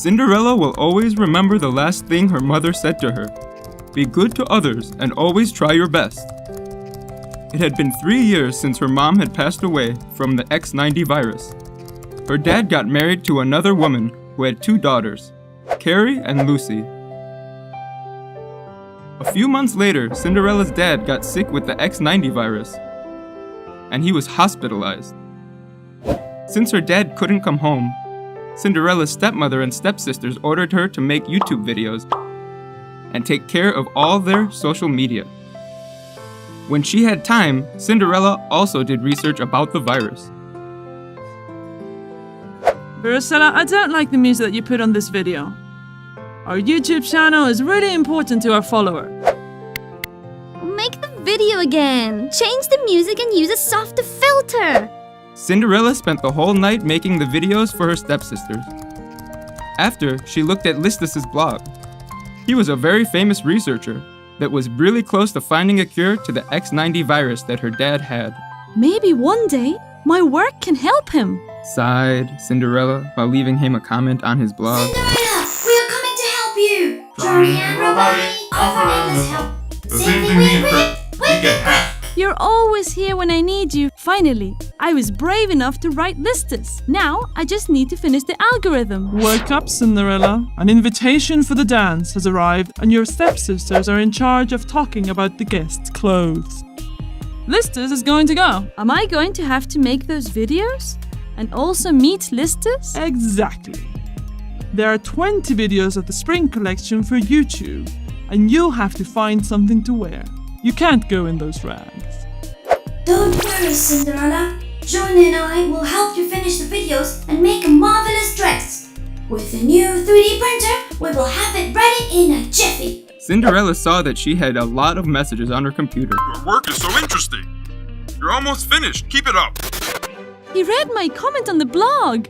Cinderella will always remember the last thing her mother said to her. Be good to others and always try your best. It had been 3 years since her mom had passed away from the X90 virus. Her dad got married to another woman who had 2 daughters, Carrie and Lucy. A few months later, Cinderella's dad got sick with the X90 virus, and he was hospitalized. Since her dad couldn't come home, Cinderella's stepmother and stepsisters ordered her to make YouTube videos and take care of all their social media. When she had time, Cinderella also did research about the virus. Maricela, I don't like the music that you put on this video. Our YouTube channel is really important to our followers. Make the video again. Change the music and use a softer filter. Cinderella spent the whole night making the videos for her stepsisters. After, she looked at Listus's blog. He was a very famous researcher that was really close to finding a cure to the X90 virus that her dad had. Maybe one day, my work can help him. Sighed Cinderella while leaving him a comment on his blog. Cinderella, we are coming to help you. Johnny and Robbie offer endless help. Same thing we get half. You're always here when I need you. Finally, I was brave enough to write Listus. Now, I just need to finish the algorithm. Wake up, Cinderella. An invitation for the dance has arrived, and your stepsisters are in charge of talking about the guests' clothes. Listus is going to go. Am I going to have to make those videos? And also meet Listus? Exactly. There are 20 videos of the spring collection for YouTube, and you'll have to find something to wear. You can't go in those rags. Don't worry, Cinderella. Johnny and I will help you finish the videos and make a marvelous dress. With a new 3D printer, we will have it ready in a jiffy. Cinderella saw that she had a lot of messages on her computer. Your work is so interesting. You're almost finished. Keep it up. He read my comment on the blog.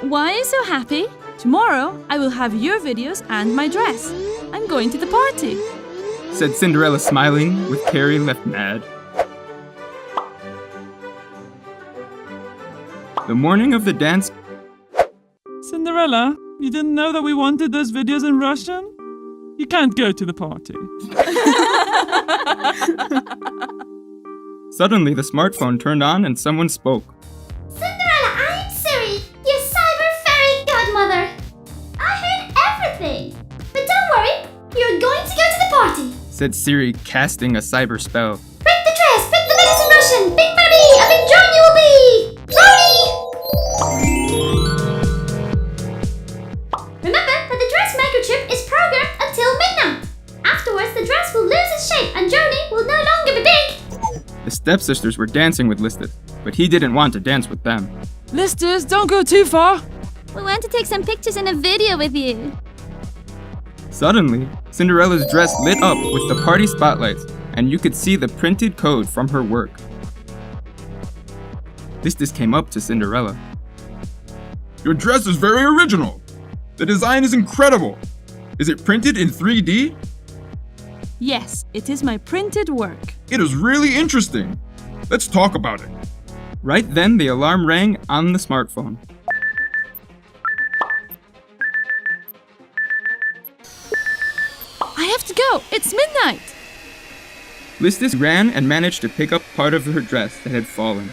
Why are you so happy? Tomorrow, I will have your videos and my dress. I'm going to the party, said Cinderella smiling, with Carrie left mad. The morning of the dance. Cinderella, you didn't know that we wanted those videos in Russian? You can't go to the party. Suddenly, the smartphone turned on and someone spoke. Cinderella, I'm Siri, your cyber fairy godmother. I heard everything. But don't worry, you're going to go to the party, said Siri, casting a cyber spell. Print the dress, print the letters in Russian. Big Barbie, a big John you will be. Remember that the dress microchip is programmed until midnight. Afterwards, the dress will lose its shape and Joni will no longer be big. The stepsisters were dancing with Listus, but he didn't want to dance with them. Listus, don't go too far. We want to take some pictures and a video with you. Suddenly, Cinderella's dress lit up with the party spotlights, and you could see the printed code from her work. Listus came up to Cinderella. Your dress is very original. The design is incredible. Is it printed in 3D? Yes, it is my printed work. It is really interesting. Let's talk about it. Right then, the alarm rang on the smartphone. I have to go. It's midnight. Listus ran and managed to pick up part of her dress that had fallen.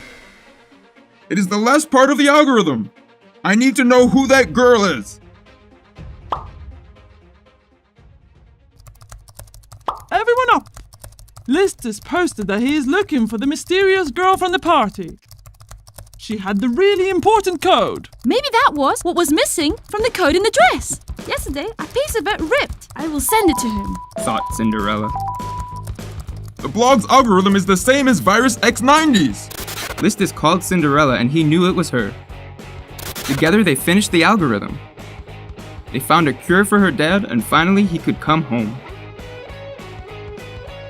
It is the last part of the algorithm. I need to know who that girl is. Everyone up! Listus posted that he is looking for the mysterious girl from the party. She had the really important code. Maybe that was what was missing from the code in the dress. Yesterday, a piece of it ripped. I will send it to him, thought Cinderella. The blog's algorithm is the same as Virus X90's. Listus called Cinderella and he knew it was her. Together they finished the algorithm. They found a cure for her dad and finally he could come home.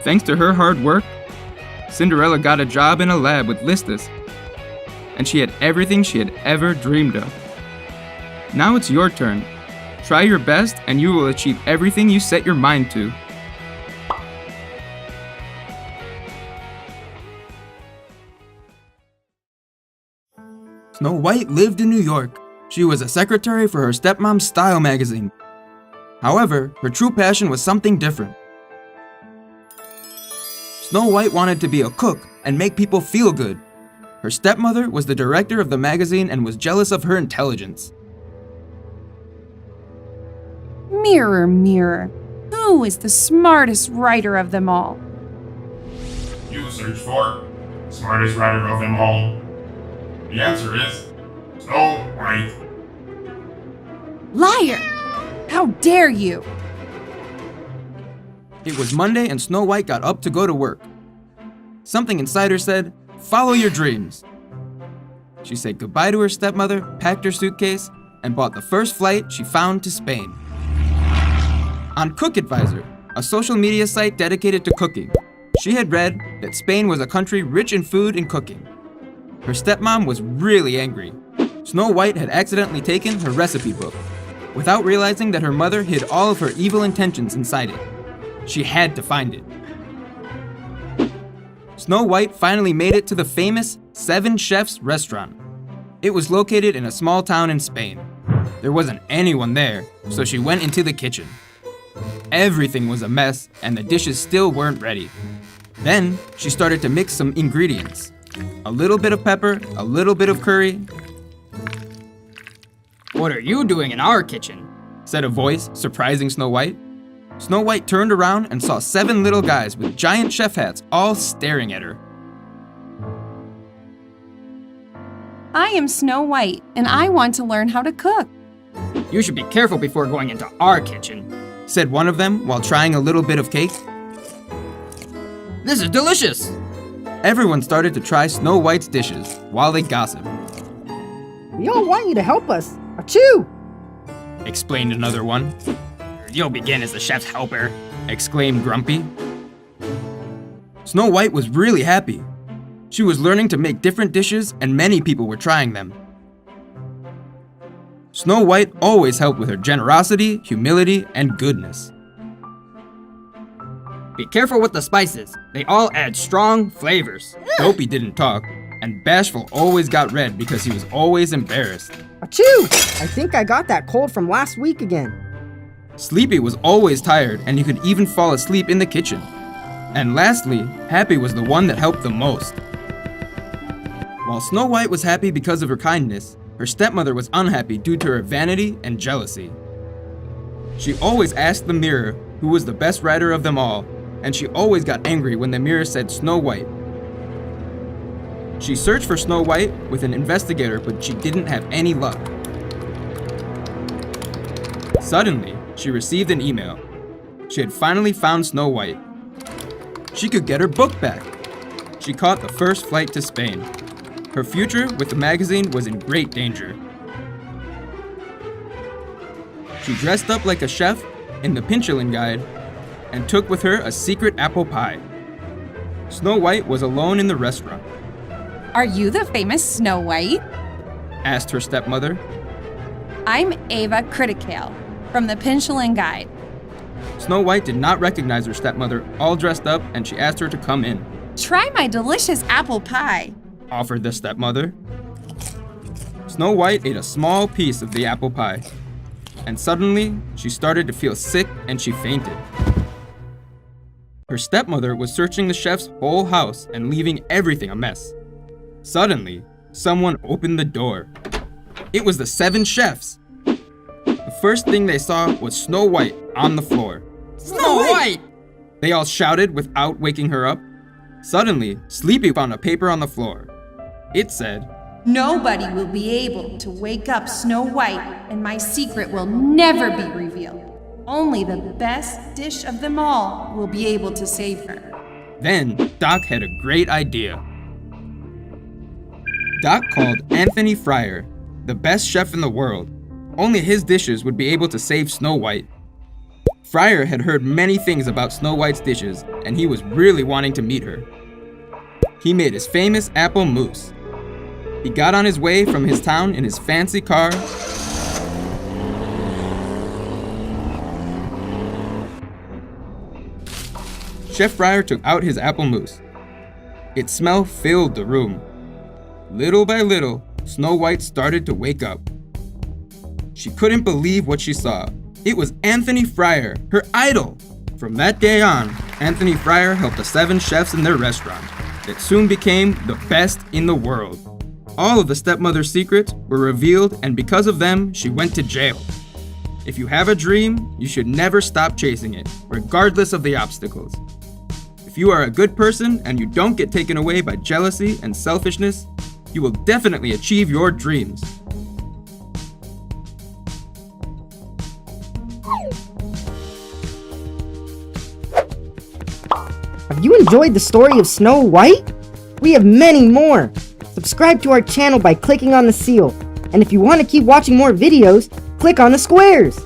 Thanks to her hard work, Cinderella got a job in a lab with Listus, and she had everything she had ever dreamed of. Now it's your turn. Try your best and you will achieve everything you set your mind to. Snow White lived in New York. She was a secretary for her stepmom's style magazine. However, her true passion was something different. Snow White wanted to be a cook and make people feel good. Her stepmother was the director of the magazine and was jealous of her intelligence. Mirror, mirror, who is the smartest writer of them all? You search for smartest writer of them all. The answer is Snow White. Liar! How dare you! It was Monday and Snow White got up to go to work. Something inside her said, "Follow your dreams." She said goodbye to her stepmother, packed her suitcase, and bought the first flight she found to Spain. On Cook Advisor, a social media site dedicated to cooking, she had read that Spain was a country rich in food and cooking. Her stepmom was really angry. Snow White had accidentally taken her recipe book, without realizing that her mother hid all of her evil intentions inside it. She had to find it. Snow White finally made it to the famous Seven Chefs restaurant. It was located in a small town in Spain. There wasn't anyone there, so she went into the kitchen. Everything was a mess, and the dishes still weren't ready. Then, she started to mix some ingredients. A little bit of pepper, a little bit of curry. "What are you doing in our kitchen?" said a voice, surprising Snow White. Snow White turned around and saw 7 little guys with giant chef hats all staring at her. I am Snow White, and I want to learn how to cook. "You should be careful before going into our kitchen," said one of them while trying a little bit of cake. "This is delicious!" Everyone started to try Snow White's dishes while they gossiped. "We all want you to help us. Achoo!" explained another one. "You'll begin as the chef's helper," exclaimed Grumpy. Snow White was really happy. She was learning to make different dishes and many people were trying them. Snow White always helped with her generosity, humility, and goodness. "Be careful with the spices. They all add strong flavors." Dopey didn't talk, and Bashful always got red because he was always embarrassed. Achoo! I think I got that cold from last week again. Sleepy was always tired, and he could even fall asleep in the kitchen. And lastly, Happy was the one that helped the most. While Snow White was happy because of her kindness, her stepmother was unhappy due to her vanity and jealousy. She always asked the mirror who was the best writer of them all, and she always got angry when the mirror said Snow White. She searched for Snow White with an investigator, but she didn't have any luck. Suddenly, she received an email. She had finally found Snow White. She could get her book back. She caught the first flight to Spain. Her future with the magazine was in great danger. She dressed up like a chef in the Pinchalin Guide and took with her a secret apple pie. Snow White was alone in the restaurant. Are you the famous Snow White? Asked her stepmother. I'm Ava Criticale from the Pinchalin Guide. Snow White did not recognize her stepmother, all dressed up, and she asked her to come in. Try my delicious apple pie, offered the stepmother. Snow White ate a small piece of the apple pie, and suddenly she started to feel sick and she fainted. Her stepmother was searching the chef's whole house and leaving everything a mess. Suddenly, someone opened the door. It was the 7 chefs. The first thing they saw was Snow White on the floor. "Snow White!" They all shouted without waking her up. Suddenly, Sleepy found a paper on the floor. It said, Nobody will be able to wake up Snow White, and my secret will never be revealed. Only the best dish of them all will be able to save her. Then, Doc had a great idea. Doc called Anthony Fryer, the best chef in the world. Only his dishes would be able to save Snow White. Fryer had heard many things about Snow White's dishes, and he was really wanting to meet her. He made his famous apple mousse. He got on his way from his town in his fancy car. Chef Fryer took out his apple mousse. Its smell filled the room. Little by little, Snow White started to wake up. She couldn't believe what she saw. It was Anthony Fryer, her idol. From that day on, Anthony Fryer helped the 7 chefs in their restaurant. It soon became the best in the world. All of the stepmother's secrets were revealed, and because of them, she went to jail. If you have a dream, you should never stop chasing it, regardless of the obstacles. If you are a good person and you don't get taken away by jealousy and selfishness, you will definitely achieve your dreams. Have you enjoyed the story of Snow White? We have many more. Subscribe to our channel by clicking on the seal. And if you want to keep watching more videos, click on the squares.